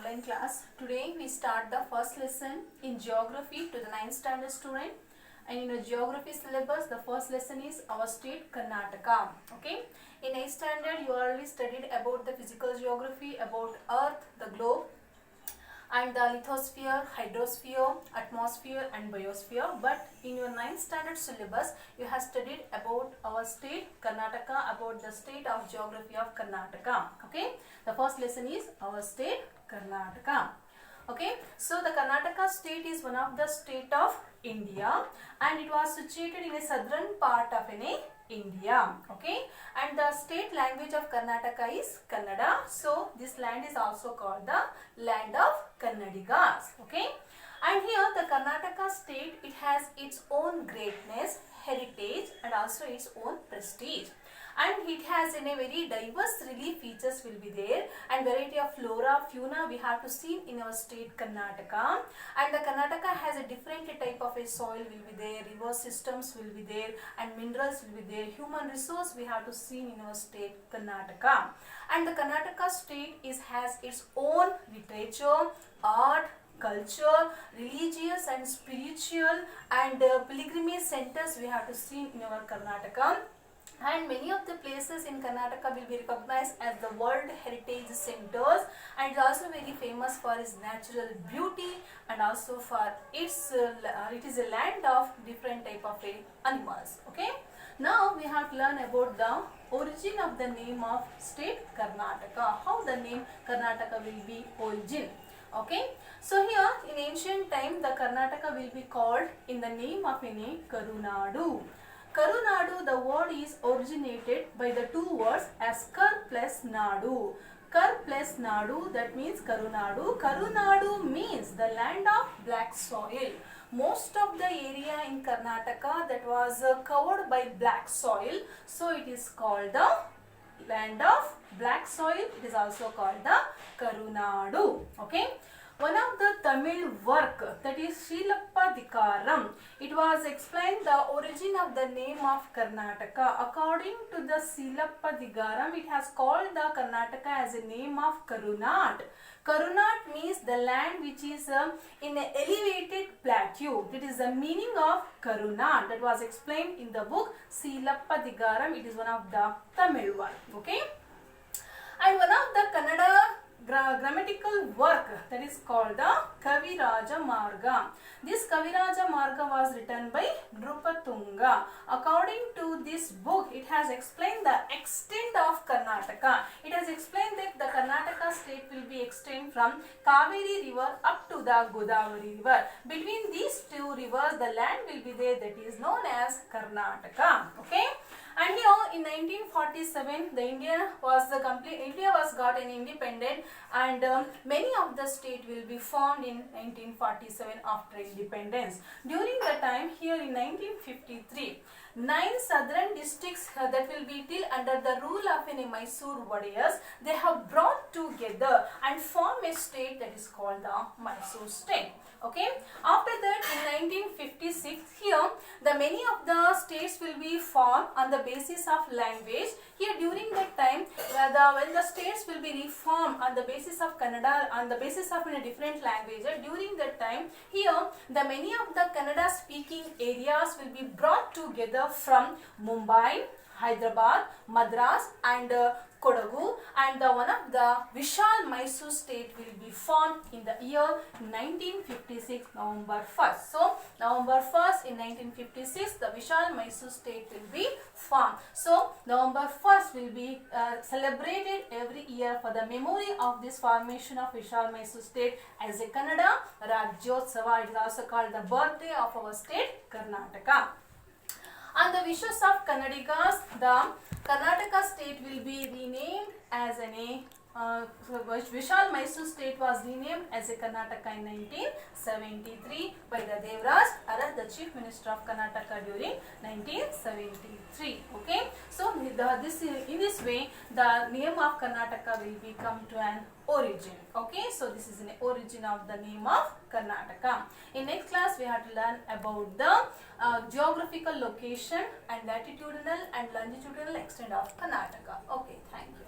online class. Today we start the first lesson in geography to the 9th standard student. And in the geography syllabus, the first lesson is our state Karnataka. Okay. In 8th standard, you already studied about the physical geography, about Earth, the globe, and the lithosphere, hydrosphere, atmosphere and biosphere. But in your 9th standard syllabus, you have studied about our state Karnataka, about the state of geography of Karnataka. Okay, the first lesson is our state Karnataka. Okay, so the Karnataka state is one of the state of India, and it was situated in a southern part of India. Okay, and the state language of Karnataka is Kannada. So this land is also called the land of Kannadigas. Okay, and here the Karnataka state, it has its own greatness, heritage and also its own prestige. And it has in a very diverse relief features will be there, and variety of flora, fauna we have to see in our state Karnataka. And the Karnataka has a different type of a soil will be there, river systems will be there, and minerals will be there, human resource we have to see in our state Karnataka. And the Karnataka state has its own literature, art, culture, religious and spiritual and pilgrimage centers we have to see in our Karnataka. And many of the places in Karnataka will be recognized as the World Heritage Centers, and it is also very famous for its natural beauty and also for its it is a land of different type of animals. Okay, now we have to learn about the origin of the name of state Karnataka, how the name Karnataka will be origin. Okay, so here in ancient time the Karnataka will be called in the name of Karunadu. Karunadu, the word is originated by the two words as Kar plus Nadu. Kar plus Nadu, that means Karunadu. Karunadu means the land of black soil. Most of the area in Karnataka that was covered by black soil, so it is called the land of black soil. It is also called the Karunadu. Okay. One of the Tamil work, that is Shilappatikaram, it was explained the origin of the name of Karnataka. According to the Shilappatikaram, it has called the Karnataka as a name of Karunat. Karunat means the land which is in an elevated plateau. That is the meaning of Karunat. That was explained in the book Shilappatikaram. It is one of the Tamil work. Okay, and one of the Kannada grammatical work, that is called the Kaviraja Marga. This Kaviraja Marga was written by Drupatunga. According to this book, it has explained the extent of Karnataka. It has explained that the Karnataka state will be extend from Kaveri river up to the Godavari river. Between these two rivers, the land will be there, that is known as Karnataka. Okay. And here in 1947, India was got an independent, and many of the state will be formed in 1947 after independence. During the time here in 1953, 9 southern districts that will be till under the rule of Mysore Wadiyars, they have brought together and form a state that is called the Mysore state. Okay. After that, in 1956, here the many of the states will be formed on the basis of language. Here during that time, when the states will be reformed on the basis of Kannada, on the basis of a different language, during that time, here the many of the Kannada speaking areas will be brought together from Mumbai, Hyderabad, Madras and Kodagu, and the one of the Vishal Mysore state will be formed in the year 1956 November 1st. So November 1st in 1956 the Vishal Mysore state will be formed. So November 1st will be celebrated every year for the memory of this formation of Vishal Mysore state as a Kannada Rajyotsava. It is also called the birthday of our state Karnataka. On the wishes of Kannadigas, the Karnataka state will be renamed as Vishal Mysore state was renamed as a Karnataka in 1973 by the Devraj Arad, the Chief Minister of Karnataka during 1973. Okay, so in this way the name of Karnataka will become to an origin. Okay, so this is an origin of the name of Karnataka. In next class we have to learn about the geographical location and latitudinal and longitudinal extent of Karnataka. Okay, thank you.